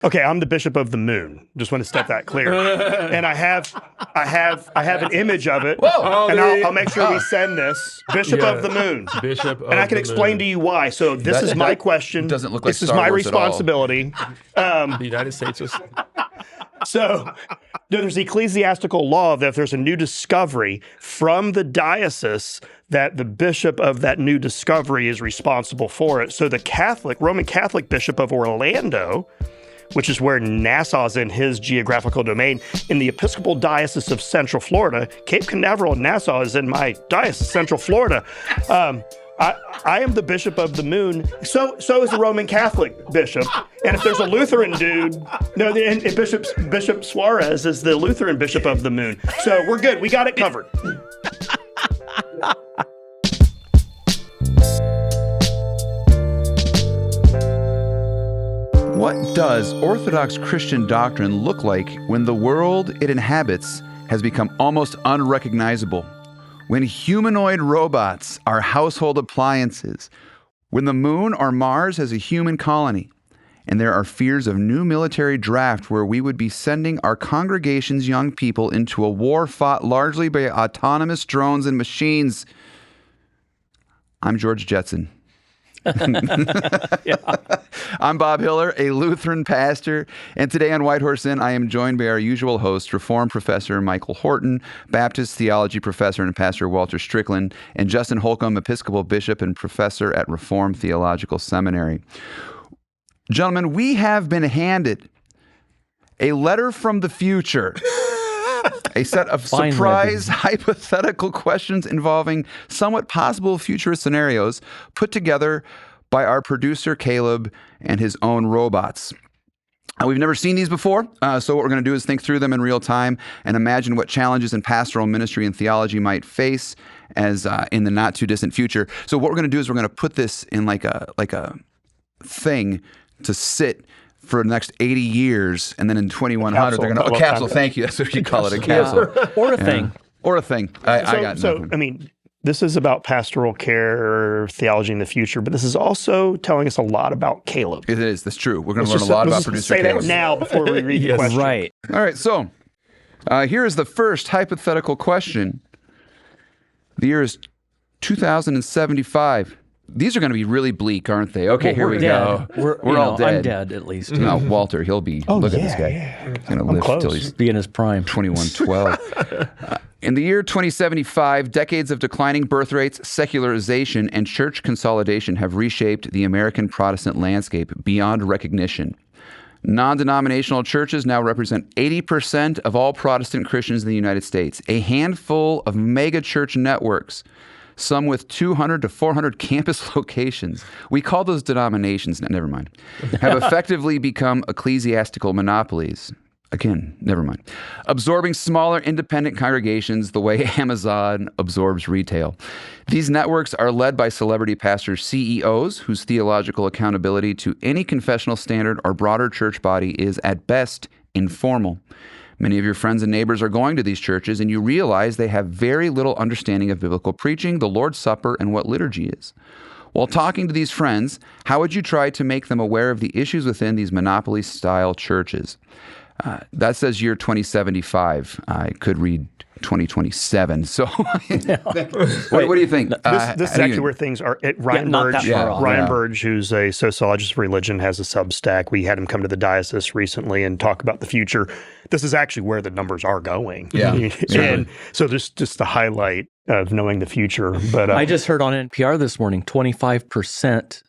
Okay, I'm the Bishop of the Moon. Just want to set that clear. And I have an image of it. Whoa. And I'll make sure we send this. Bishop of the Moon. Bishop of And I can the explain Moon. to you why. So this is my question. Doesn't look like this is Star my Wars at all. responsibility. The United States was... So there's ecclesiastical law that if there's a new discovery from the diocese, that the bishop of that new discovery is responsible for it. So the Roman Catholic Bishop of Orlando, which is where Nassau's in his geographical domain, in the Episcopal Diocese of Central Florida, Cape Canaveral and Nassau is in my diocese, Central Florida. I am the Bishop of the Moon. So is the Roman Catholic bishop. And if there's a Lutheran dude, and Bishop Suarez is the Lutheran Bishop of the Moon. So we're good. We got it covered. What does Orthodox Christian doctrine look like when the world it inhabits has become almost unrecognizable? When humanoid robots are household appliances, when the moon or Mars has a human colony, and there are fears of new military draft where we would be sending our congregation's young people into a war fought largely by autonomous drones and machines. I'm George Jetson. I'm Bob Hiller, a Lutheran pastor, and today on White Horse Inn, I am joined by our usual host, Reformed Professor Michael Horton, Baptist Theology Professor and Pastor Walter Strickland, and Justin Holcomb, Episcopal Bishop and Professor at Reformed Theological Seminary. Gentlemen, we have been handed a letter from the future. A set of surprise hypothetical questions involving somewhat possible future scenarios put together by our producer, Caleb, and his own robots. We've never seen these before, so what we're going to do is think through them in real time and imagine what challenges in pastoral ministry and theology might face as in the not too distant future. So what we're going to do is we're going to put this in like a thing to sit for the next 80 years, and then in 2100 they're going to capsule. Thank you. That's what you call it, a capsule, or a thing, or a thing. I got nothing. I mean, this is about pastoral care, theology in the future, but this is also telling us a lot about Caleb. It is. That's true. We're going to learn a lot about producer Caleb. Say that now before we read the question. Right. All right. So here is the first hypothetical question. The year is 2075. These are going to be really bleak, aren't they? Okay, here we go. We're all dead. I'm dead, at least. No, Walter, he'll be. Look at this guy. Yeah. He's going to live until he's Be in his prime. 2112. In the year 2075, decades of declining birth rates, secularization, and church consolidation have reshaped the American Protestant landscape beyond recognition. Non-denominational churches now represent 80% of all Protestant Christians in the United States. A handful of mega church networks, some with 200 to 400 campus locations. We call those denominations, never mind, have effectively become ecclesiastical monopolies. Again, never mind. Absorbing smaller independent congregations the way Amazon absorbs retail. These networks are led by celebrity pastors, CEOs, whose theological accountability to any confessional standard or broader church body is at best informal. Many of your friends and neighbors are going to these churches, and you realize they have very little understanding of biblical preaching, the Lord's Supper, and what liturgy is. While talking to these friends, how would you try to make them aware of the issues within these monopoly-style churches? That says year 2075. I could read 2027. So, what do you think? This is actually where things are. Ryan Burge, who's a sociologist of religion, has a Substack. We had him come to the diocese recently and talk about the future. This is actually where the numbers are going. Yeah. And so just the highlight of knowing the future. But I just heard on NPR this morning, 25%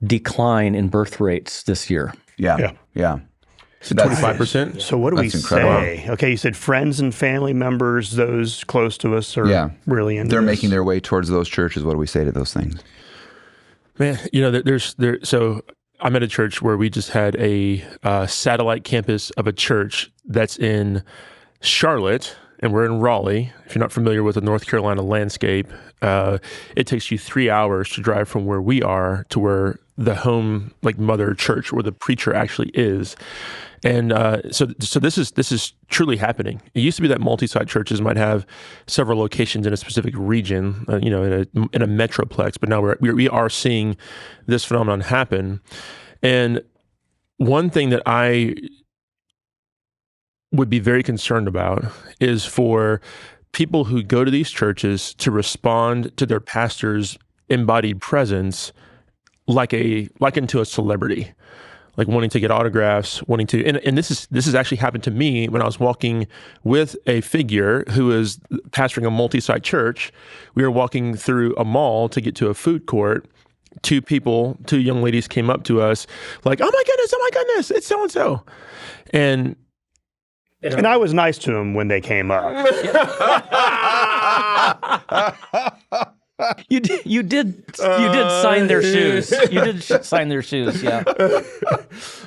decline in birth rates this year. Yeah. So 25%? So what do we incredible. say? Okay, you said friends and family members, those close to us are really into They're this. making their way towards those churches. What do we say to those things? Man, so I'm at a church where we just had a satellite campus of a church that's in Charlotte, and we're in Raleigh. If you're not familiar with the North Carolina landscape, it takes you 3 hours to drive from where we are to where the home, like mother church, where the preacher actually is. And so this is truly happening. It used to be that multi-site churches might have several locations in a specific region, in a metroplex. But now we are seeing this phenomenon happen. And one thing that I would be very concerned about is for people who go to these churches to respond to their pastor's embodied presence like into a celebrity, like wanting to get autographs, wanting to, and this has actually happened to me when I was walking with a figure who is pastoring a multi-site church. We were walking through a mall to get to a food court. Two young ladies came up to us like, oh my goodness, it's so-and-so. And I was nice to them when they came up. You did sign their shoes. You did sign their shoes, yeah.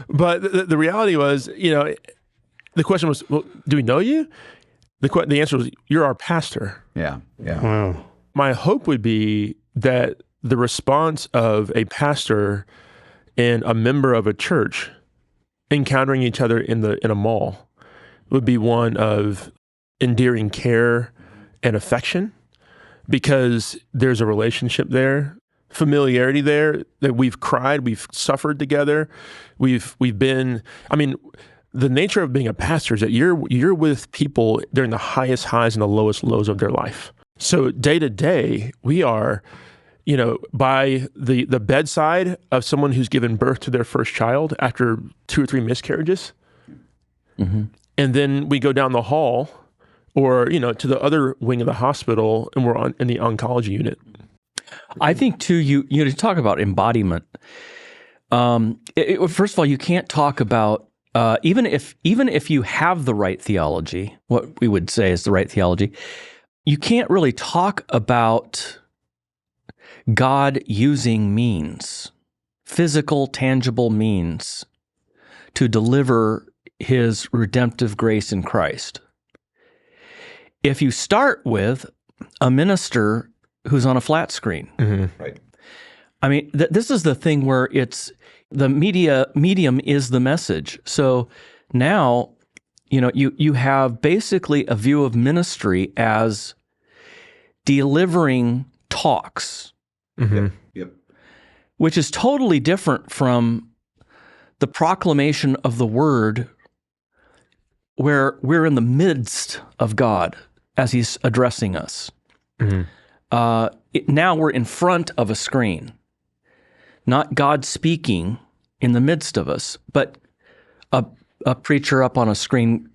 But the reality was, the question was, well, do we know you? The answer was, you're our pastor. Yeah. Wow. My hope would be that the response of a pastor and a member of a church encountering each other in a mall would be one of endearing care and affection, because there's a relationship there, familiarity there, that we've cried, we've suffered together, we've been. I mean, the nature of being a pastor is that you're with people during the highest highs and the lowest lows of their life. So day to day, we are, by the bedside of someone who's given birth to their first child after 2 or 3 miscarriages. Mm-hmm. And then we go down the hall or, to the other wing of the hospital, and we're in the oncology unit. I think too, you talk about embodiment. First of all, you can't talk about, even if you have the right theology, what we would say is the right theology, you can't really talk about God using means, physical, tangible means, to deliver his redemptive grace in Christ. If you start with a minister who's on a flat screen, Right. I mean, this is the thing where it's the medium is the message. So now, you have basically a view of ministry as delivering talks, Yep. which is totally different from the proclamation of the word, where we're in the midst of God as he's addressing us. Now we're in front of a screen, not God speaking in the midst of us, but a preacher up on a screen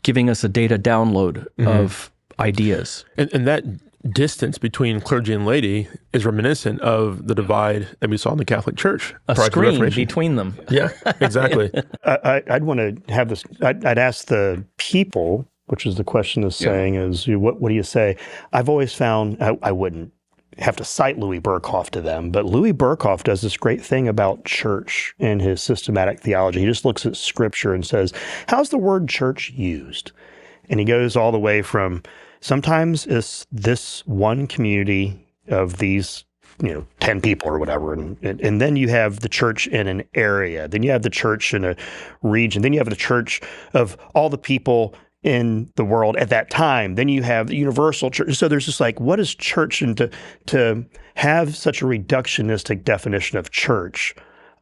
giving us a data download of ideas. And that distance between clergy and laity is reminiscent of the divide that we saw in the Catholic Church. A prior to the screen Reformation. between them. Yeah, exactly. I'd want to have this. I'd ask the people, which is the question is saying, is what do you say? I've always found I wouldn't have to cite Louis Berkhoff to them, but Louis Berkhoff does this great thing about church in his systematic theology. He just looks at scripture and says, how's the word church used? And he goes all the way from sometimes it's this one community of these 10 people or whatever. And then you have the church in an area. Then you have the church in a region. Then you have the church of all the people in the world at that time. Then you have the universal church. So there's just like, what is church? And to have such a reductionistic definition of church,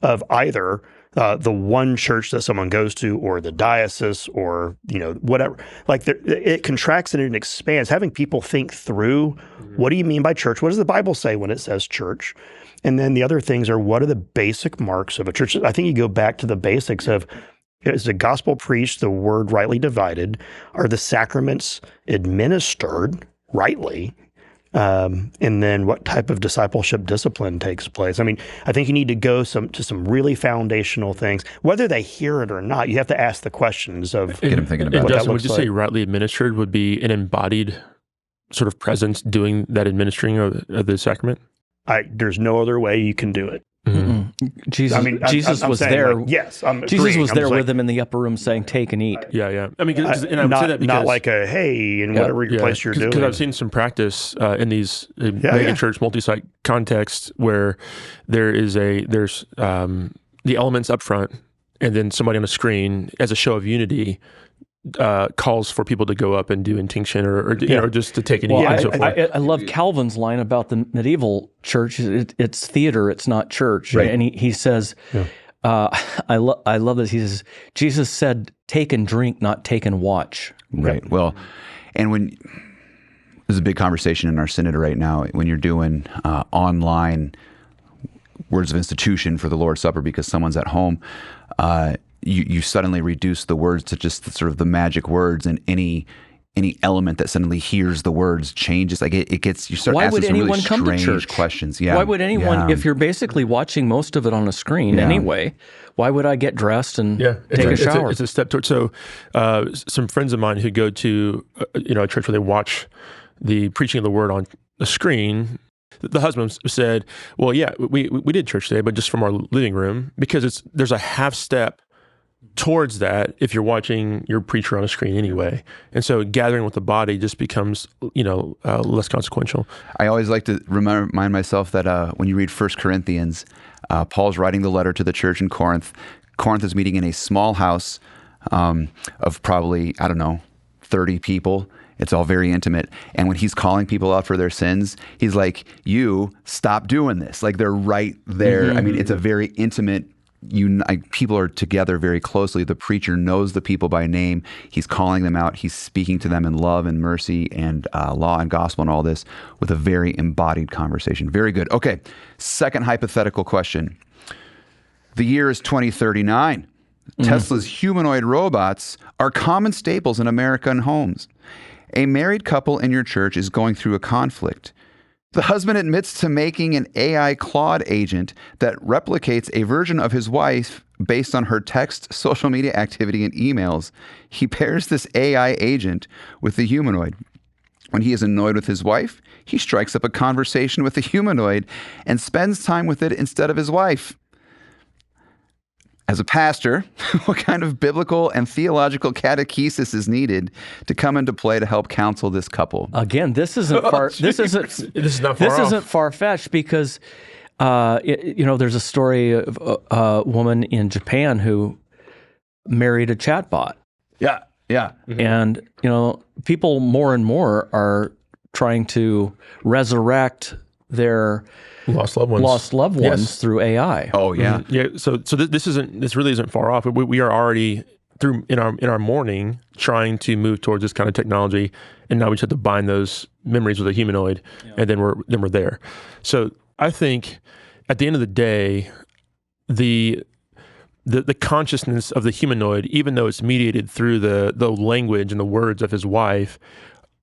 of either the one church that someone goes to or the diocese or, whatever, like it contracts and it expands. Having people think through, what do you mean by church? What does the Bible say when it says church? And then the other things are, what are the basic marks of a church? I think you go back to the basics of, is the gospel preached, the word rightly divided? Are the sacraments administered rightly? And then what type of discipleship discipline takes place? I mean, I think you need to go to some really foundational things. Whether they hear it or not, you have to ask the questions of Get them thinking about And it. Dustin, would looks you say rightly administered would be an embodied sort of presence doing that administering of the sacrament? there's no other way you can do it. Jesus, I mean, Jesus I'm was saying, there. like, yes, I'm Jesus agreeing. was I'm there just with like, them in the upper room saying, take and eat. Yeah. I mean, and I would say that because not like a hey in whatever place you're doing. Because I've seen some practice in these mega church multi-site contexts where there's the elements up front, and then somebody on a screen as a show of unity calls for people to go up and do intinction or just to take it easy and so forth. I love Calvin's line about the medieval church. It's theater, it's not church. Right. And he says, I love this. He says, Jesus said, take and drink, not take and watch. Right. Well, and there's a big conversation in our synod right now when you're doing online words of institution for the Lord's Supper because someone's at home, you suddenly reduce the words to just sort of the magic words, and any element that suddenly hears the words changes. Like it gets, you start Why asking would some really anyone come to strange church? questions. Yeah. Why would anyone, Yeah. if you're basically watching most of it on a screen anyway, why would I get dressed and take a shower? It's a step toward. So, some friends of mine who go to a church where they watch the preaching of the word on the screen, the husband said, "Well, yeah, we did church today, but just from our living room, because there's a half step towards that if you're watching your preacher on a screen anyway, and so gathering with the body just becomes less consequential." I always like to remind myself that when you read 1 Corinthians, Paul's writing the letter to the church in Corinth. Corinth is meeting in a small house of probably, 30 people. It's all very intimate. And when he's calling people out for their sins, he's like, you stop doing this. Like, they're right there. Mm-hmm. I mean, it's a very intimate, people are together very closely. The preacher knows the people by name. He's calling them out. He's speaking to them in love and mercy and law and gospel and all this with a very embodied conversation. Very good. Okay, second hypothetical question. The year is 2039. Tesla's humanoid robots are common staples in American homes. A married couple in your church is going through a conflict. The husband admits to making an AI Claude agent that replicates a version of his wife based on her text, social media activity, and emails. He pairs this AI agent with the humanoid. When he is annoyed with his wife, he strikes up a conversation with the humanoid and spends time with it instead of his wife. As a pastor, what kind of biblical and theological catechesis is needed to come into play to help counsel this couple? Again, this isn't far. This isn't. This is not far This off. isn't far fetched because, there's a story of a woman in Japan who married a chatbot, Yeah. and people more and more are trying to resurrect their Lost loved ones. Yes. through AI. Oh, yeah. Yeah. So this really isn't far off. We are already in our mourning trying to move towards this kind of technology, and now we just have to bind those memories with a humanoid, and then we're there. So I think at the end of the day, the consciousness of the humanoid, even though it's mediated through the language and the words of his wife,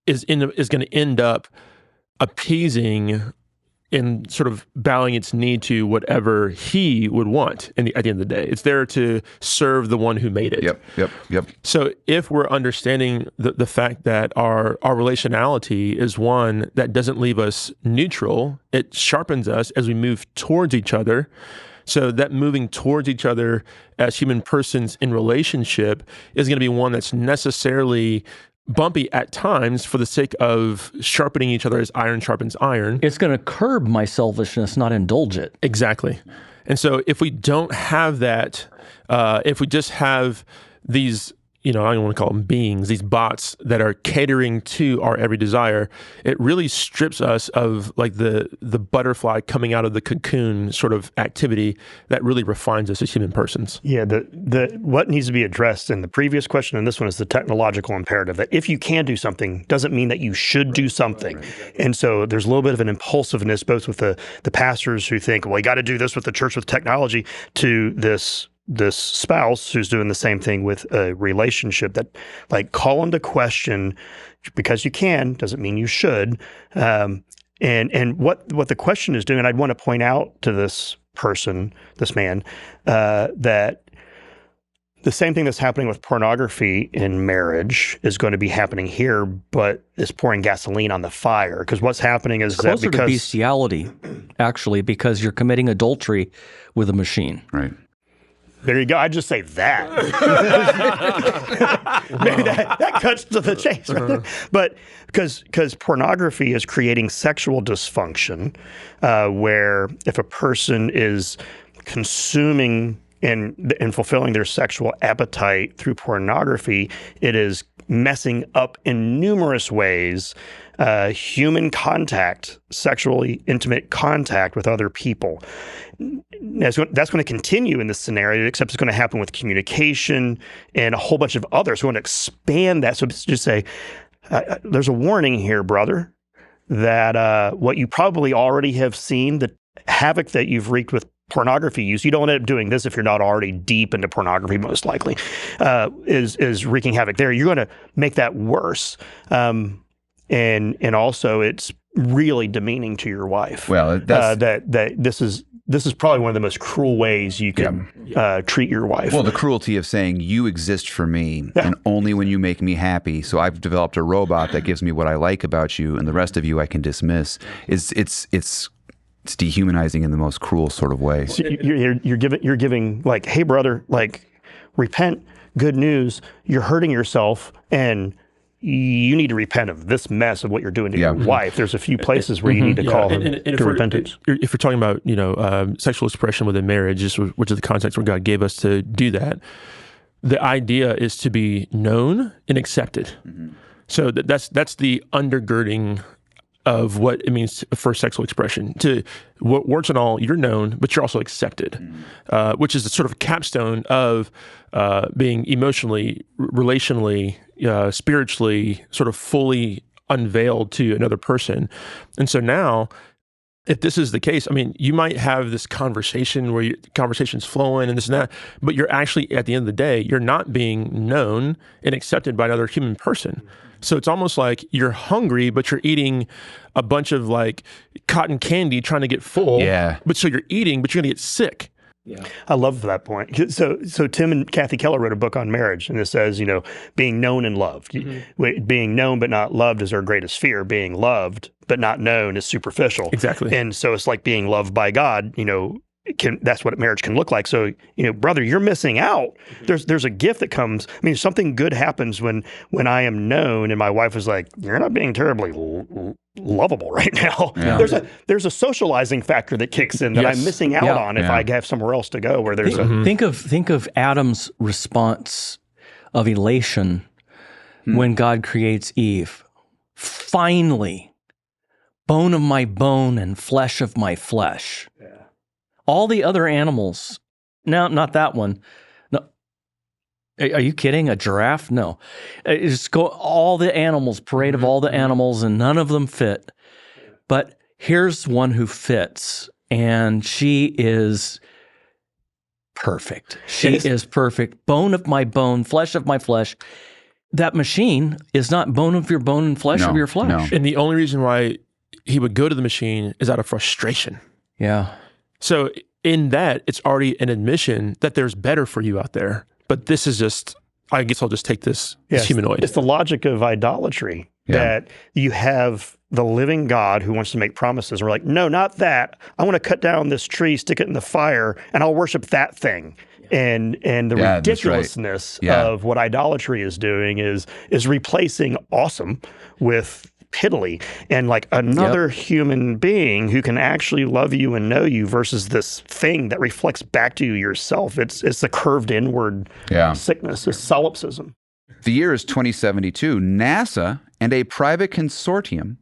is going to end up appeasing and sort of bowing its knee to whatever he would want. And at the end of the day, it's there to serve the one who made it. Yep. So if we're understanding the fact that our relationality is one that doesn't leave us neutral, it sharpens us as we move towards each other. So that moving towards each other as human persons in relationship is going to be one that's necessarily bumpy at times for the sake of sharpening each other as iron sharpens iron. It's going to curb my selfishness, not indulge it. Exactly. And so if we don't have that, if we just have these, I don't want to call them beings, these bots that are catering to our every desire, it really strips us of like the butterfly coming out of the cocoon sort of activity that really refines us as human persons. Yeah, the what needs to be addressed in the previous question and this one is the technological imperative that if you can do something doesn't mean that you should do something. And so there's a little bit of an impulsiveness both with the pastors who think, well, you got to do this with the church with technology, to this spouse who's doing the same thing with a relationship that, like, call into question because you can doesn't mean you should. And what the question is doing, and I'd want to point out to this person, this man, that the same thing that's happening with pornography in marriage is going to be happening here, but is pouring gasoline on the fire. Because what's happening is Closer that because to bestiality, actually, because you're committing adultery with a machine. Right. there you go. I just say that. Maybe that cuts to the chase. Right there. But because pornography is creating sexual dysfunction, where if a person is consuming and fulfilling their sexual appetite through pornography, it is messing up in numerous ways human contact, sexually intimate contact with other people. That's going to continue in this scenario, except it's going to happen with communication and a whole bunch of others. We're going to expand that. So just say, there's a warning here, brother, that what you probably already have seen, the havoc that you've wreaked with pornography use, you don't end up doing this if you're not already deep into pornography, most likely, is wreaking havoc there. You're going to make that worse. And also it's really demeaning to your wife. Well, that's that this is probably one of the most cruel ways you can treat your wife. well, the cruelty of saying you exist for me and only when you make me happy. So I've developed a robot that gives me what I like about you, and the rest of you I can dismiss. It's dehumanizing in the most cruel sort of way. So you're giving like, hey brother, like repent, good news, you're hurting yourself and you need to repent of this mess of what you're doing to your wife. There's a few places where you need to call them to repentance. If we're talking about, sexual expression within marriage, which is the context where God gave us to do that, the idea is to be known and accepted. So that's the undergirding of what it means for sexual expression. To warts and all, you're known, but you're also accepted, which is the sort of capstone of being emotionally, relationally, spiritually, sort of fully unveiled to another person. And so now, if this is the case, I mean, you might have this conversation where conversation's flowing and this and that, but you're actually, at the end of the day, you're not being known and accepted by another human person. So it's almost like you're hungry, but you're eating a bunch of like cotton candy trying to get full. Yeah. But so you're eating, but you're going to get sick. Yeah. I love that point. So Tim and Kathy Keller wrote a book on marriage, and it says, being known and loved. Being known but not loved is our greatest fear. Being loved but not known is superficial. Exactly. And so it's like being loved by God, that's what marriage can look like. So, brother, you're missing out. There's a gift that comes. I mean, something good happens when I am known, and my wife is like, you're not being terribly lovable right now. Yeah. There's a socializing factor that kicks in that I'm missing out on if I have somewhere else to go where there's Think of Adam's response of elation when God creates Eve. Finally, bone of my bone and flesh of my flesh. All the other animals, no, not that one. No, are you kidding? A giraffe? No. Just go all the animals, parade of all the animals, and none of them fit. But here's one who fits, and she is perfect. She is perfect. Bone of my bone, flesh of my flesh. That machine is not bone of your bone and flesh of your flesh. No. And the only reason why he would go to the machine is out of frustration. Yeah. So in that, it's already an admission that there's better for you out there. But this is just, I guess I'll just take this humanoid. It's the logic of idolatry that you have the living God who wants to make promises. We're like, no, not that. I want to cut down this tree, stick it in the fire, and I'll worship that thing. And the ridiculousness of what idolatry is doing is replacing awesome with piddly, and like another human being who can actually love you and know you versus this thing that reflects back to you yourself. It's the curved inward sickness, it's solipsism. The year is 2072. NASA and a private consortium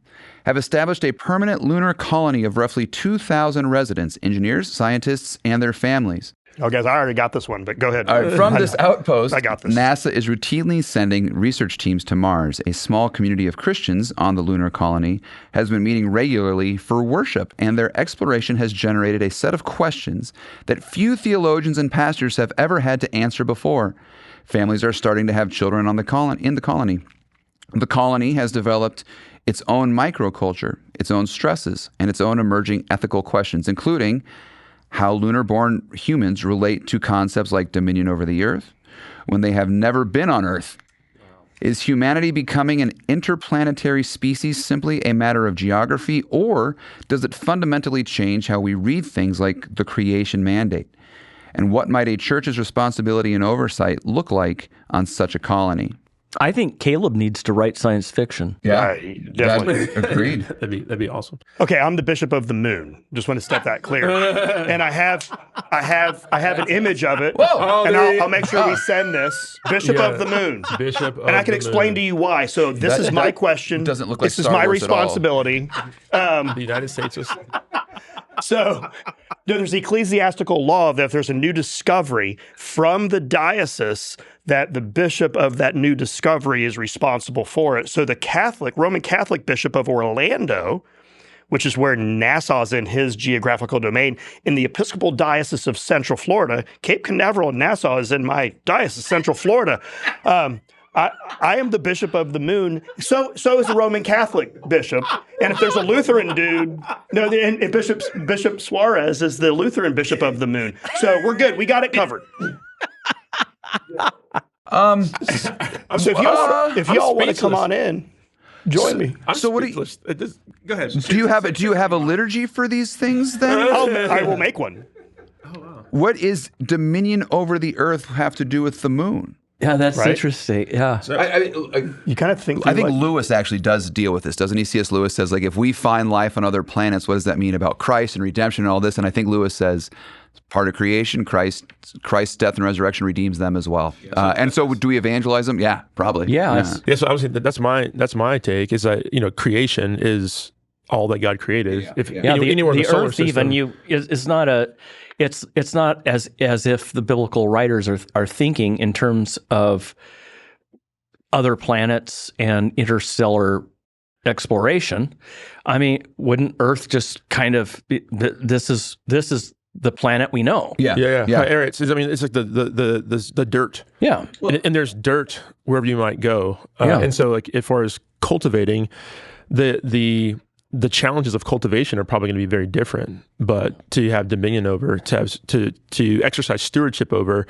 have established a permanent lunar colony of roughly 2,000 residents, engineers, scientists, and their families. Oh, guys, I already got this one, but go ahead. All right, from this outpost, I got this. NASA is routinely sending research teams to Mars. A small community of Christians on the lunar colony has been meeting regularly for worship, and their exploration has generated a set of questions that few theologians and pastors have ever had to answer before. Families are starting to have children in the colony. The colony has developed its own microculture, its own stresses, and its own emerging ethical questions, including how lunar-born humans relate to concepts like dominion over the earth when they have never been on Earth. Is humanity becoming an interplanetary species simply a matter of geography, or does it fundamentally change how we read things like the creation mandate? And what might a church's responsibility and oversight look like on such a colony? I think Caleb needs to write science fiction. Yeah, Definitely. agreed. That'd be awesome. Okay, I'm the bishop of the moon. Just want to step that clear. And I have an image of it. Whoa. And I'll make sure we send this. Bishop Yeah. of the moon. Bishop, And I can explain to you why. So this is my question. doesn't look like this is Star my Wars at all. responsibility. the United States was. So there's ecclesiastical law that if there's a new discovery from the diocese, that the bishop of that new discovery is responsible for it. So the Roman Catholic bishop of Orlando, which is where Nassau's in his geographical domain, in the Episcopal Diocese of Central Florida, Cape Canaveral and Nassau is in my diocese, Central Florida. I am the bishop of the moon. So is the Roman Catholic bishop. And if there's a Lutheran dude, and Bishop Suarez is the Lutheran bishop of the moon. So we're good. We got it covered. So if y'all want to come on in, join me. So what do you- Go ahead. Do you have a liturgy for these things then? I will make one. What is dominion over the earth have to do with the moon? Yeah, that's Right? interesting. Yeah. You kind of think. I think like, Lewis actually does deal with this, doesn't he? C.S. Lewis says, like, if we find life on other planets, what does that mean about Christ and redemption and all this? And I think Lewis says, part of creation, Christ's death and resurrection redeems them as well. And so, do we evangelize them? Yeah, probably. Yeah, it's- Yeah, so obviously that's my take is that creation is all that God created. If Yeah, anywhere in the the solar Earth system, even is not a. It's not as if the biblical writers are thinking in terms of other planets and interstellar exploration. I mean, wouldn't Earth just kind of be, this is the planet we know? Yeah. yeah. It's like the dirt. Yeah. And there's dirt wherever you might go. Yeah. And so, like, as far as cultivating, the challenges of cultivation are probably going to be very different. But to have dominion over, to exercise stewardship over,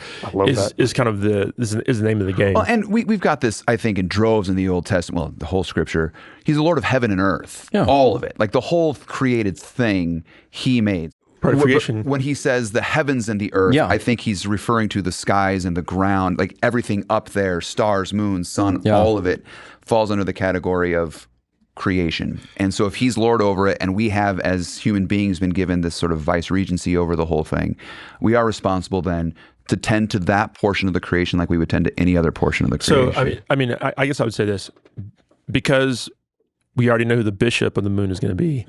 is kind of is the name of the game. Well, and we've got this, I think, in droves in the Old Testament, well, the whole scripture. He's the Lord of heaven and earth, Yeah. all of it. Like the whole created thing he made. Part of creation. When he says the heavens and the earth, Yeah. I think he's referring to the skies and the ground, like everything up there, stars, moon, sun, Yeah. all of it falls under the category of creation. And so if he's Lord over it and we have as human beings been given this sort of vice regency over the whole thing, we are responsible then to tend to that portion of the creation like we would tend to any other portion of the creation. So I guess I would say this, because we already know who the bishop of the moon is going to be,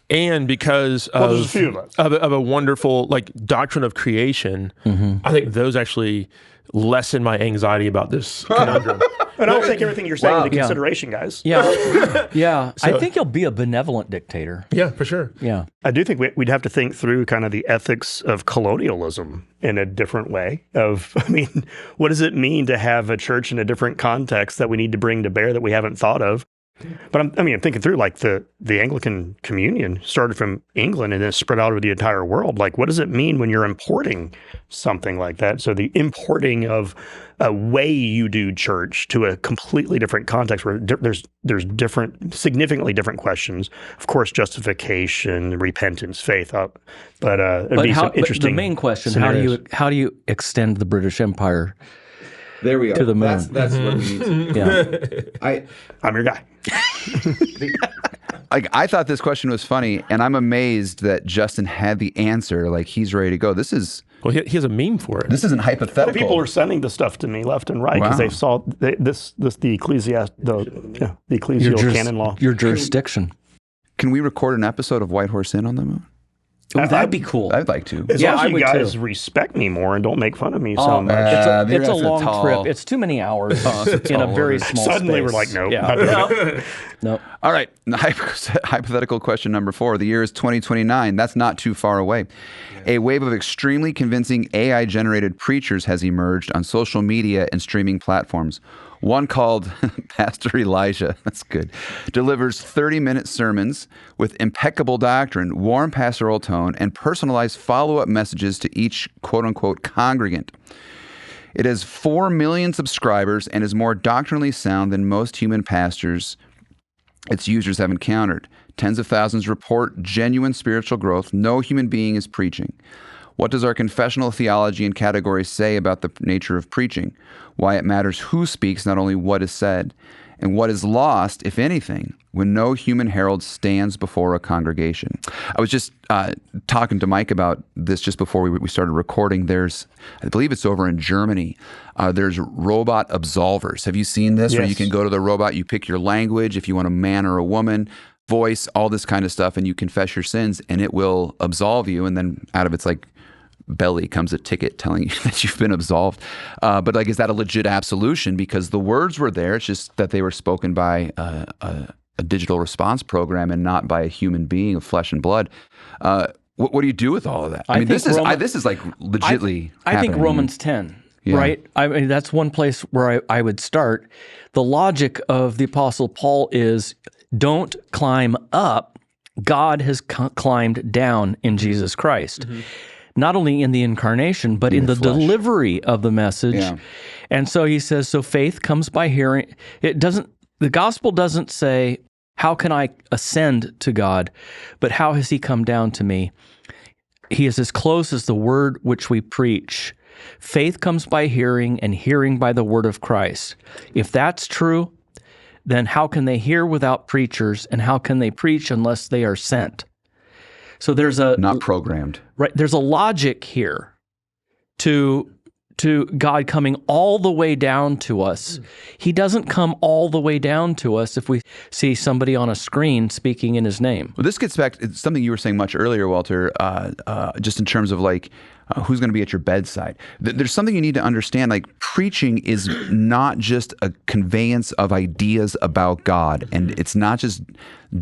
and because there's a few of us. of a wonderful like doctrine of creation, I think those actually lessen my anxiety about this conundrum. And I'll take everything you're saying into Yeah. consideration, guys. Yeah. Yeah. I think he'll be a benevolent dictator. Yeah, for sure. Yeah. I do think we'd have to think through kind of the ethics of colonialism in a different way. What does it mean to have a church in a different context that we need to bring to bear that we haven't thought of? But I'm thinking through, like, the Anglican Communion started from England and then spread out over the entire world. Like, what does it mean when you're importing something like that? So the importing of a way you do church to a completely different context where there's significantly different questions. Of course, justification, repentance, faith. But it'd be some interesting. the main question: scenarios. how do you extend the British Empire? there we go. To the moon. That's what we need. Yeah. I'm your guy. I thought this question was funny, and I'm amazed that Justin had the answer. Like, he's ready to go. This He has a meme for it. isn't hypothetical. People are sending the stuff to me left and right because Wow. they saw the ecclesial canon law. Your jurisdiction. Can we record an episode of White Horse Inn on the moon? Ooh, that'd be cool. I'd like to. As Yeah, long I as you would guys too. respect me more and don't make fun of me so much. It's a that's long tall. trip. It's too many hours in a very small Suddenly space. we're like, nope. Yeah. No. All right. Hypothetical question number 4. The year is 2029. That's not too far away. A wave of extremely convincing AI-generated preachers has emerged on social media and streaming platforms. One called Pastor Elijah, that's good, delivers 30-minute sermons with impeccable doctrine, warm pastoral tone, and personalized follow-up messages to each quote-unquote congregant. It has 4 million subscribers and is more doctrinally sound than most human pastors its users have encountered. Tens of thousands report genuine spiritual growth no human being is preaching. What does our confessional theology and categories say about the nature of preaching? Why it matters who speaks, not only what is said? And what is lost, if anything, when no human herald stands before a congregation? I was just talking to Mike about this just before we started recording. I believe it's over in Germany. There's robot absolvers. Have you seen this? Yes. Where you can go to the robot, you pick your language, if you want a man or a woman, voice, all this kind of stuff, and you confess your sins, and it will absolve you. And then out of its belly comes a ticket telling you that you've been absolved. But is that a legit absolution? Because the words were there. It's just that they were spoken by a digital response program and not by a human being of flesh and blood. What do you do with all of that? I mean, this is legitly. I think happening. Romans 10. Yeah. Right? I mean, that's one place where I would start. The logic of the Apostle Paul is don't climb up. God has climbed down in Jesus Christ. Mm-hmm. Not only in the incarnation, but in the delivery of the message. Yeah. And so he says, so faith comes by hearing. The gospel doesn't say, how can I ascend to God? But how has he come down to me? He is as close as the word which we preach. Faith comes by hearing, and hearing by the word of Christ. If that's true, then how can they hear without preachers, and how can they preach unless they are sent? So there's not programmed. Right. There's a logic here to God coming all the way down to us. He doesn't come all the way down to us if we see somebody on a screen speaking in his name. Well, this gets back to something you were saying much earlier, Walter, just in terms of who's going to be at your bedside. There's something you need to understand. Preaching is not just a conveyance of ideas about God, and it's not just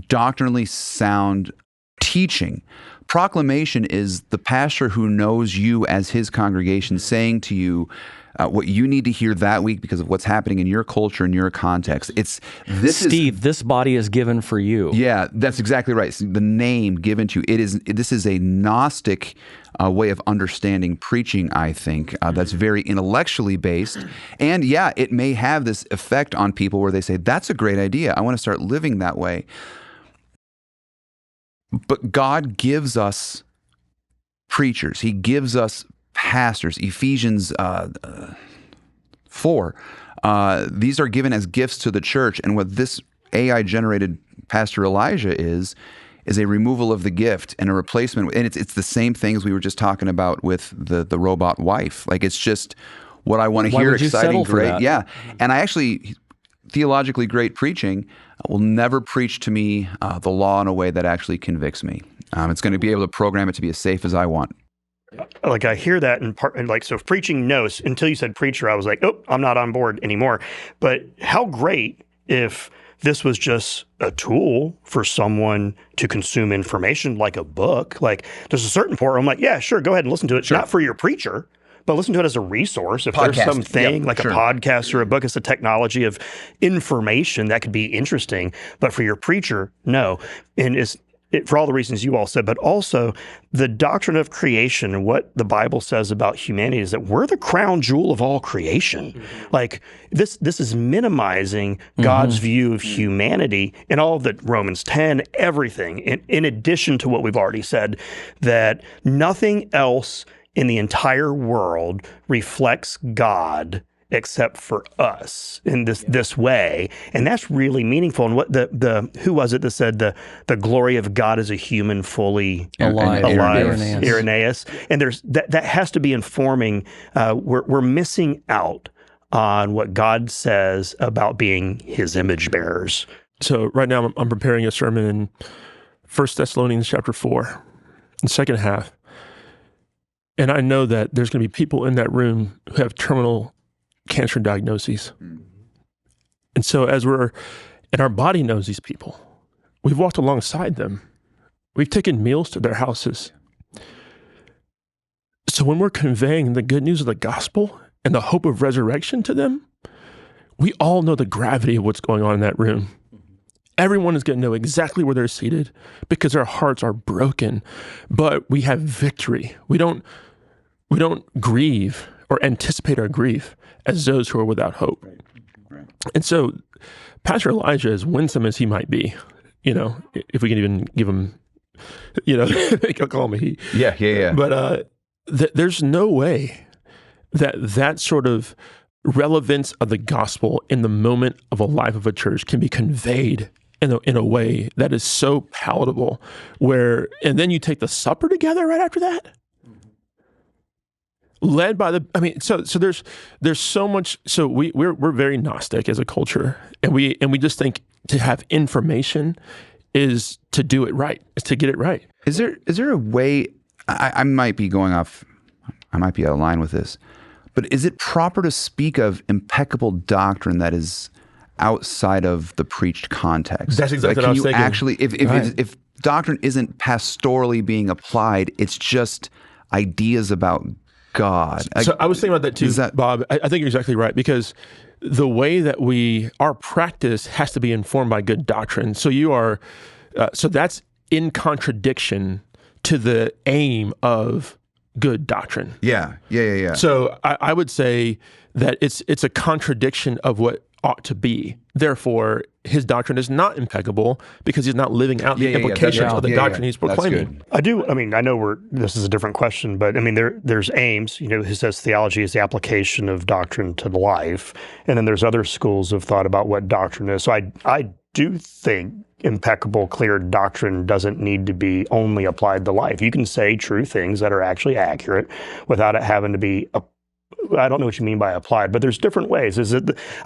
doctrinally sound teaching. Proclamation is the pastor who knows you as his congregation saying to you what you need to hear that week because of what's happening in your culture and your context. This body is given for you. Yeah, that's exactly right. The name given to you. This is a Gnostic way of understanding preaching, I think, that's very intellectually based. And yeah, it may have this effect on people where they say, that's a great idea. I want to start living that way. But God gives us preachers. He gives us pastors. Ephesians 4. These are given as gifts to the church. And what this AI-generated Pastor Elijah is a removal of the gift and a replacement. And it's the same thing as we were just talking about with the robot wife. It's just what I want to hear, exciting, great. Yeah. And I actually, theologically great preaching will never preach to me the law in a way that actually convicts me. It's going to be able to program it to be as safe as I want. I hear that so preaching, no, until you said preacher, I was like, oh, I'm not on board anymore. But how great if this was just a tool for someone to consume information like a book. There's a certain point where I'm like, yeah, sure, go ahead and listen to it. Sure. Not for your preacher, but listen to it as a resource. If there's something a podcast or a book, it's a technology of information that could be interesting. But for your preacher, no. And for all the reasons you all said, but also the doctrine of creation and what the Bible says about humanity is that we're the crown jewel of all creation. Mm-hmm. This is minimizing God's view of humanity and all of the Romans 10, everything, in addition to what we've already said, that nothing else in the entire world reflects God except for us in this way. And that's really meaningful. And what who was it that said the glory of God is a human fully alive? Irenaeus. And that has to be informing. We're missing out on what God says about being his image bearers. So right now I'm preparing a sermon in 1 Thessalonians chapter 4, the second half. And I know that there's going to be people in that room who have terminal cancer diagnoses. And so and our body knows these people. We've walked alongside them. We've taken meals to their houses. So when we're conveying the good news of the gospel and the hope of resurrection to them, we all know the gravity of what's going on in that room. Everyone is going to know exactly where they're seated because our hearts are broken, but we have victory. We don't grieve or anticipate our grief as those who are without hope. Right. And so Pastor Elijah, as winsome as he might be, if we can even give him, I'll call him a he. Yeah. But there's no way that sort of relevance of the gospel in the moment of a life of a church can be conveyed in a way that is so palatable, and then you take the supper together right after that, led by so there's so much. So we're very Gnostic as a culture, and we just think to have information is to do it right, is to get it right. Is there a way? I might be going off. I might be out of line with this, but is it proper to speak of impeccable doctrine that is outside of the preached context? That's exactly what I was thinking. Actually, if doctrine isn't pastorally being applied, it's just ideas about God. So I was thinking about that too, Bob. I think you're exactly right, because the way that our practice has to be informed by good doctrine. So so that's in contradiction to the aim of good doctrine. Yeah. So I would say that it's a contradiction of what ought to be. Therefore, his doctrine is not impeccable because he's not living out the implications of the doctrine he's proclaiming. I know this is a different question, but there's aims. He says theology is the application of doctrine to the life, and then there's other schools of thought about what doctrine is. So I do think impeccable, clear doctrine doesn't need to be only applied to life. You can say true things that are actually accurate without it having to be I don't know what you mean by applied, but there's different ways.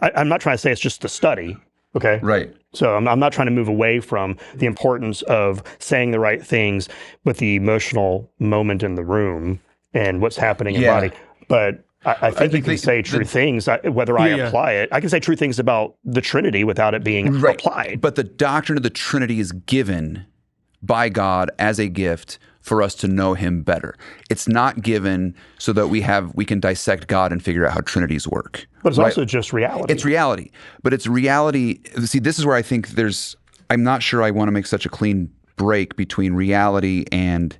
I'm not trying to say it's just the study, okay? Right. So I'm not trying to move away from the importance of saying the right things with the emotional moment in the room and what's happening in the body. But I think you can say true things, whether I apply it. I can say true things about the Trinity without it being applied. But the doctrine of the Trinity is given by God as a gift for us to know him better. It's not given so that we can dissect God and figure out how Trinities work. But it's also just reality. It's reality. But it's reality. See, this is where I think I'm not sure I want to make such a clean break between reality and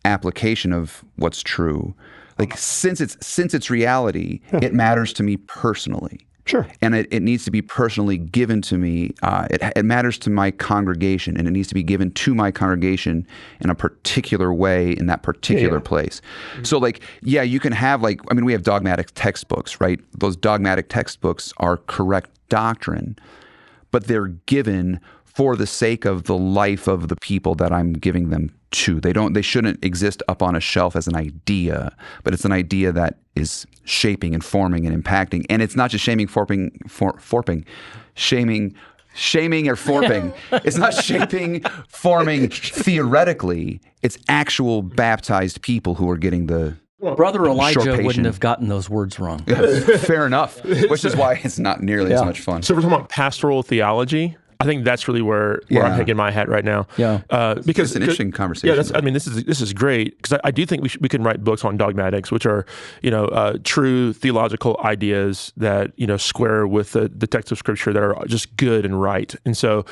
application of what's true. Like, since it's reality, it matters to me personally. Sure. And it needs to be personally given to me. It matters to my congregation, and it needs to be given to my congregation in a particular way in that particular place. So you can have we have dogmatic textbooks, right? Those dogmatic textbooks are correct doctrine, but they're given for the sake of the life of the people that I'm giving them to. They shouldn't exist up on a shelf as an idea, but it's an idea that is shaping and forming and impacting. And it's not just shaming or forping. It's not shaping, forming theoretically. It's actual baptized people who are getting the Brother Elijah wouldn't have gotten those words wrong. Fair enough, which is why it's not nearly as much fun. So we're talking about pastoral theology. I think that's really where I'm hanging my hat right now. Yeah, because it's an interesting conversation. Yeah, this is great, because I do think we can write books on dogmatics, which are true theological ideas that square with the text of Scripture, that are just good and right. And so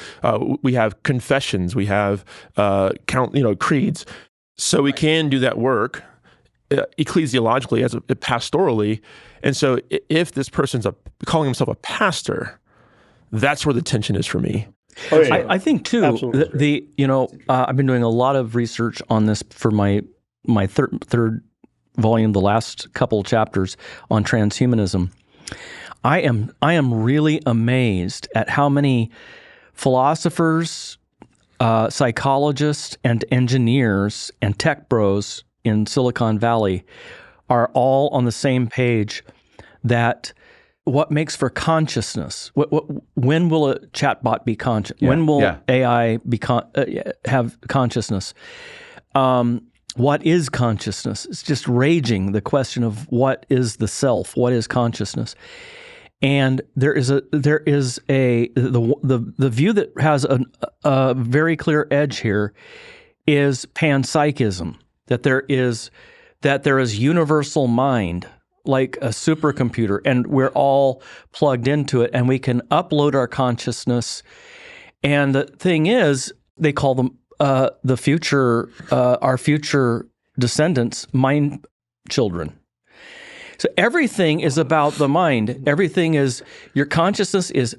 we have confessions, we have creeds, so we can do that work ecclesiologically as pastorally. And so if this person's calling himself a pastor, that's where the tension is for me. Oh, yeah. I think too. I've been doing a lot of research on this for my third volume, the last couple chapters on transhumanism. I am really amazed at how many philosophers, psychologists, and engineers and tech bros in Silicon Valley are all on the same page that what makes for consciousness? When will a chatbot be conscious? When will AI have consciousness? What is consciousness? It's just raging, the question of what is the self? What is consciousness? And there is the view that has a very clear edge here is panpsychism, that there is universal mind, like a supercomputer, and we're all plugged into it, and we can upload our consciousness. And the thing is, they call them the future, our future descendants, mind children. So everything is about the mind. Everything is, your consciousness is,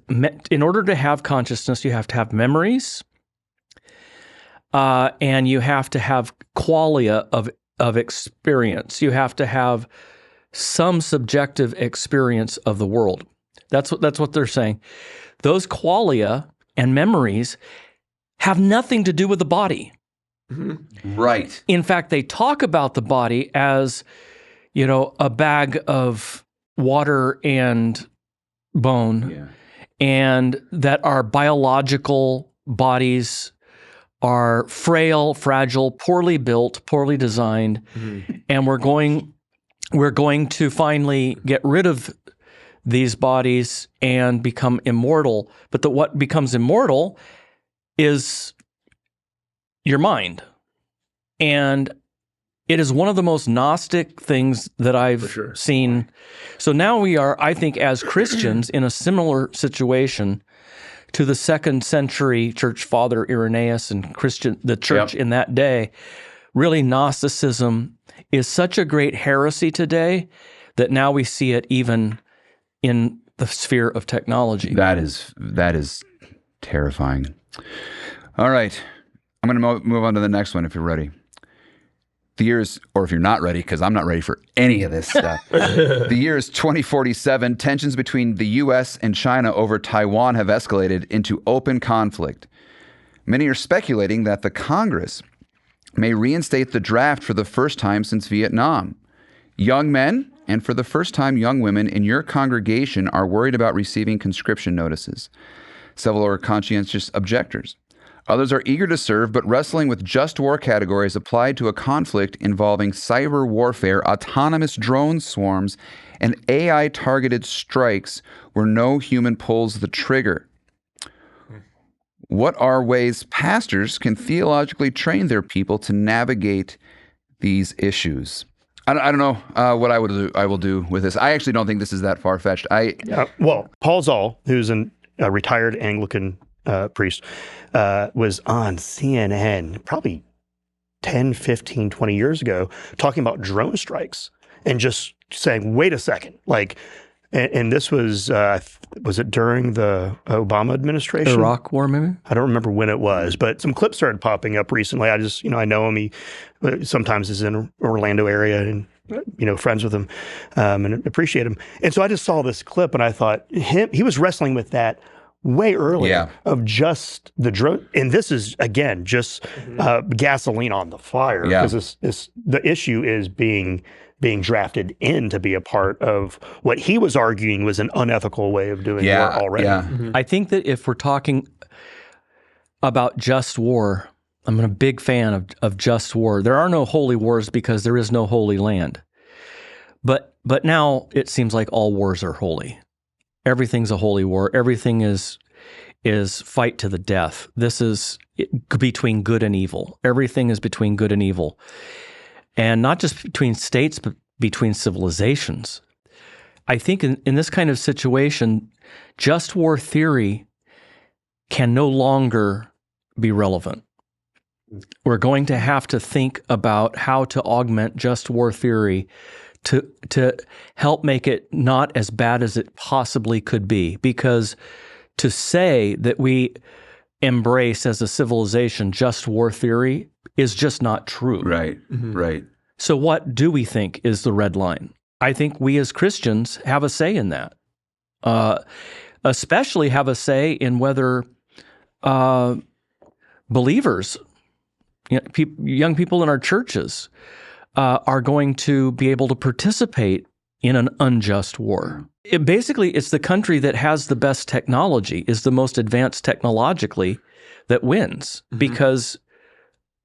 in order to have consciousness, you have to have memories, and you have to have qualia of experience. You have to have some subjective experience of the world. That's what they're saying. Those qualia and memories have nothing to do with the body. Right. In fact, they talk about the body as, a bag of water and bone, and that our biological bodies are frail, fragile, poorly built, poorly designed, and we're going to finally get rid of these bodies and become immortal. But what becomes immortal is your mind. And it is one of the most Gnostic things that I've seen. So now we are, I think, as Christians in a similar situation to the 2nd century church father Irenaeus and the church in that day. Really, Gnosticism is such a great heresy today that now we see it even in the sphere of technology. That is terrifying. All right. I'm going to move on to the next one if you're ready. Or if you're not ready, because I'm not ready for any of this stuff. The year is 2047. Tensions between the U.S. and China over Taiwan have escalated into open conflict. Many are speculating that the Congress may reinstate the draft for the first time since Vietnam. Young men, and for the first time young women in your congregation are worried about receiving conscription notices. Several are conscientious objectors. Others are eager to serve, but wrestling with just war categories applied to a conflict involving cyber warfare, autonomous drone swarms, and AI-targeted strikes where no human pulls the trigger. What are ways pastors can theologically train their people to navigate these issues? I don't know what I will do with this. I actually don't think this is that far-fetched. Well, Paul Zoll, who's a retired Anglican priest, was on CNN probably 10, 15, 20 years ago talking about drone strikes and just saying, wait a second, and this was it during the Obama administration? Iraq war, maybe? I don't remember when it was, but some clips started popping up recently. I just, I know him. He sometimes is in Orlando area and, friends with him and appreciate him. And so I just saw this clip and I thought he was wrestling with that way earlier of just the drone. And this is, again, just gasoline on the fire because the issue is being drafted in to be a part of what he was arguing was an unethical way of doing war already. Yeah. Mm-hmm. I think that if we're talking about just war, I'm a big fan of just war. There are no holy wars because there is no holy land. But now it seems like all wars are holy. Everything's a holy war. Everything is fight to the death. This is between good and evil. Everything is between good and evil. And not just between states, but between civilizations. I think in this kind of situation, just war theory can no longer be relevant. We're going to have to think about how to augment just war theory to help make it not as bad as it possibly could be. Because to say that we embrace as a civilization just war theory is just not true. Right, right. So what do we think is the red line? I think we as Christians have a say in that, especially have a say in whether believers, young people in our churches, are going to be able to participate in an unjust war. It's the country that has the best technology, is the most advanced technologically, that wins because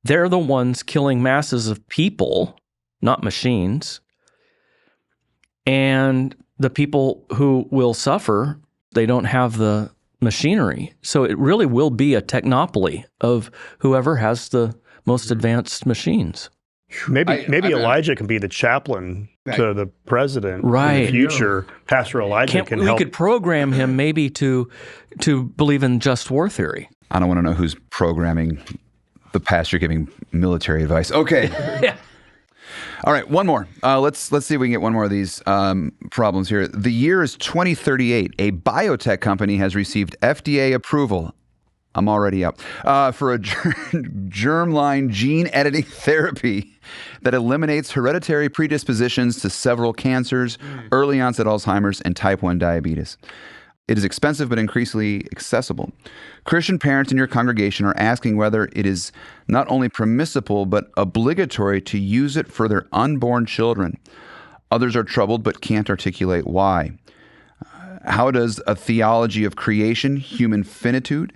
they're the ones killing masses of people, not machines. And the people who will suffer, they don't have the machinery. So it really will be a technopoly of whoever has the most advanced machines. Maybe Elijah can be the chaplain to the president in the future. Pastor Elijah can help. We could program him maybe to believe in just war theory. I don't want to know who's programming the pastor giving military advice. Okay. Yeah. All right, one more. Let's see if we can get one more of these problems here. The year is 2038. A biotech company has received FDA approval I'm already up. For a germline gene editing therapy that eliminates hereditary predispositions to several cancers, early onset Alzheimer's, and type 1 diabetes. It is expensive but increasingly accessible. Christian parents in your congregation are asking whether it is not only permissible but obligatory to use it for their unborn children. Others are troubled but can't articulate why. How does a theology of creation, human finitude,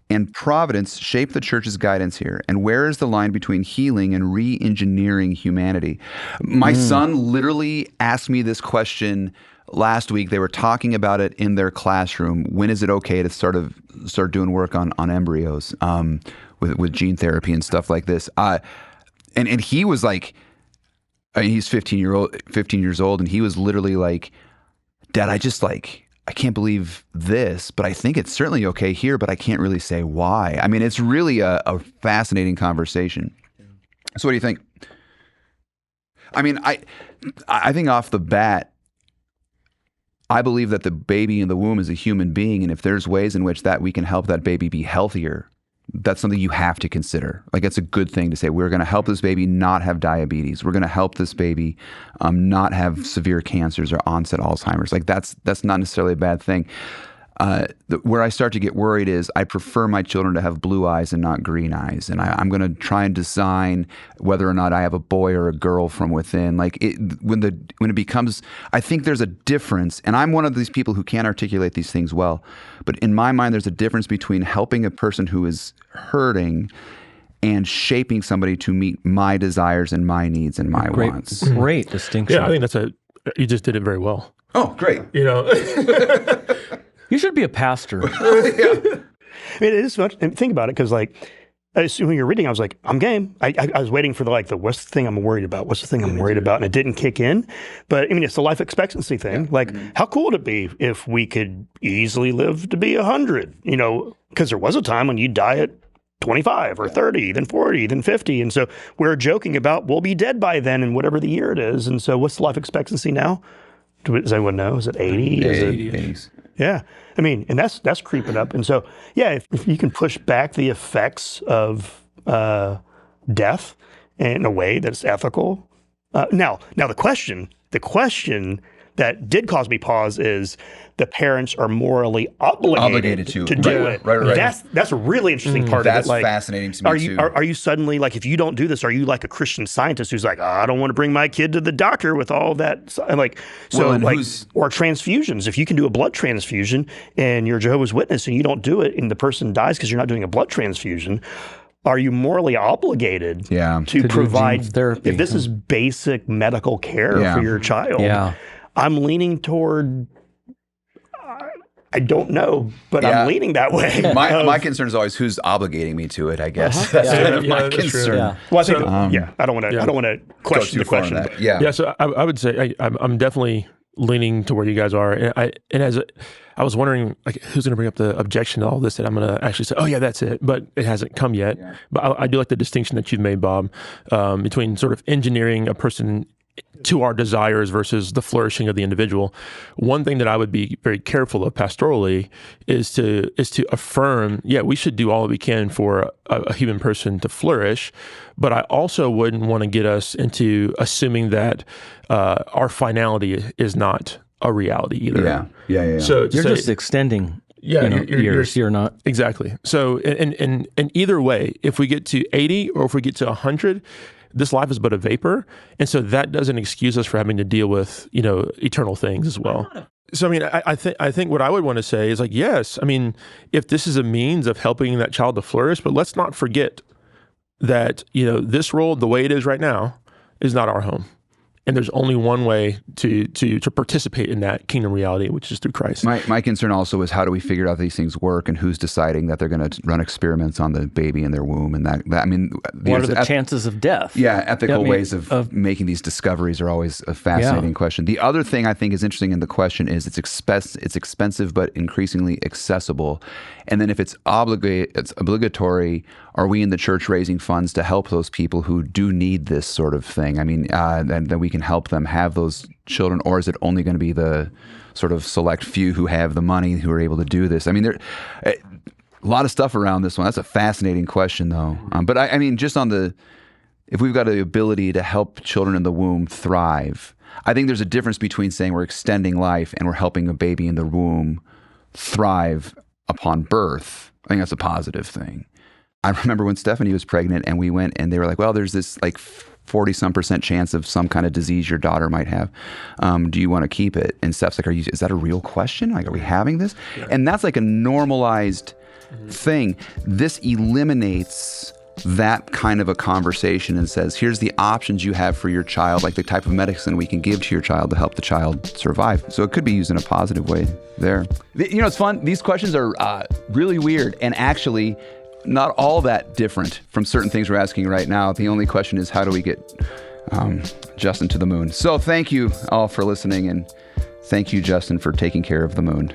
and providence shape the church's guidance here? And where is the line between healing and re-engineering humanity? My son literally asked me this question last week. They were talking about it in their classroom. When is it okay to start doing work on embryos with gene therapy and stuff like this? And he was like, I mean, he's 15 years old, and he was literally like, Dad, I can't believe this, but I think it's certainly okay here, but I can't really say why. I mean, it's really a fascinating conversation. So what do you think? I mean, I think off the bat, I believe that the baby in the womb is a human being, and if there's ways in which that we can help that baby be healthier, that's something you have to consider. Like, it's a good thing to say, we're going to help this baby not have diabetes. We're going to help this baby not have severe cancers or onset Alzheimer's. Like, that's not necessarily a bad thing. Where I start to get worried is I prefer my children to have blue eyes and not green eyes. And I'm going to try and design whether or not I have a boy or a girl from within. Like, when it becomes, I think there's a difference. And I'm one of these people who can't articulate these things well. But in my mind, there's a difference between helping a person who is hurting and shaping somebody to meet my desires and my needs and my wants. Great distinction. Yeah, I think you just did it very well. Oh, great. You know, You should be a pastor. I mean, it is much. And think about it, because like, when you're reading, I was like, I'm game. I was waiting for the what's the thing I'm worried about? What's the thing I'm worried about? And it didn't kick in. But I mean, it's the life expectancy thing. Yeah. Like, how cool would it be if we could easily live to be 100? You know, because there was a time when you die at 25 or 30, then 40, then 50. And so we're joking about we'll be dead by then and whatever the year it is. And so what's the life expectancy now? Does anyone know? Is it 80? Is it 80s. Yeah. I mean, and that's creeping up. And so, yeah, if you can push back the effects of death in a way that's ethical. Now the question that did cause me pause is the parents are morally obligated to do it. Right. That's a really interesting part of it. That's Like, fascinating to me, too. Are you suddenly, like, if you don't do this, are you like a Christian Scientist who's like, I don't want to bring my kid to the doctor with all that? And like, so or transfusions. If you can do a blood transfusion and you're a Jehovah's Witness and you don't do it and the person dies because you're not doing a blood transfusion, are you morally obligated to provide therapy? If this is basic medical care for your child? Yeah. I'm leaning toward, I don't know, but I'm leaning that way. My concern is always who's obligating me to it, I guess. That's kind of my concern. Yeah. Well, I think, I don't want to question the question. But Yeah, so I would say I'm definitely leaning to where you guys are. And as I was wondering, like, who's going to bring up the objection to all this that I'm going to actually say, oh, yeah, that's it. But it hasn't come yet. Yeah. But I do like the distinction that you've made, Bob, between sort of engineering a person to our desires versus the flourishing of the individual. One thing that I would be very careful of pastorally is to affirm, we should do all that we can for a human person to flourish, but I also wouldn't want to get us into assuming that our finality is not a reality either. Yeah. So you're just extending years. You're not. Exactly. So, and either way, if we get to 80 or if we get to 100, this life is but a vapor. And so that doesn't excuse us for having to deal with, eternal things as well. So, I mean, I think what I would want to say is like, yes, I mean, if this is a means of helping that child to flourish, but let's not forget that, this world, the way it is right now, is not our home. And there's only one way to participate in that kingdom reality, which is through Christ. My concern also is how do we figure out these things work and who's deciding that they're going to run experiments on the baby in their womb and that I mean, what are the chances of death? Yeah, ethical ways of making these discoveries are always a fascinating question. The other thing I think is interesting in the question is it's expensive but increasingly accessible. And then if it's obligatory, are we in the church raising funds to help those people who do need this sort of thing? I mean, then we can help them have those children, or is it only going to be the sort of select few who have the money who are able to do this? I mean, A lot of stuff around this one. That's a fascinating question, though. But I mean, just on if we've got the ability to help children in the womb thrive, I think there's a difference between saying we're extending life and we're helping a baby in the womb thrive upon birth. I think that's a positive thing. I remember when Stephanie was pregnant and we went and they were like, well, there's this like 40-some% chance of some kind of disease your daughter might have. Do you want to keep it? And Steph's like, is that a real question? Like, are we having this? Yeah. And that's like a normalized thing. This eliminates that kind of a conversation and says, here's the options you have for your child, like the type of medicine we can give to your child to help the child survive. So it could be used in a positive way there. You know, it's fun. These questions are really weird and actually not all that different from certain things we're asking right now. The only question is, how do we get Justin to the moon? So thank you all for listening, and thank you, Justin, for taking care of the moon.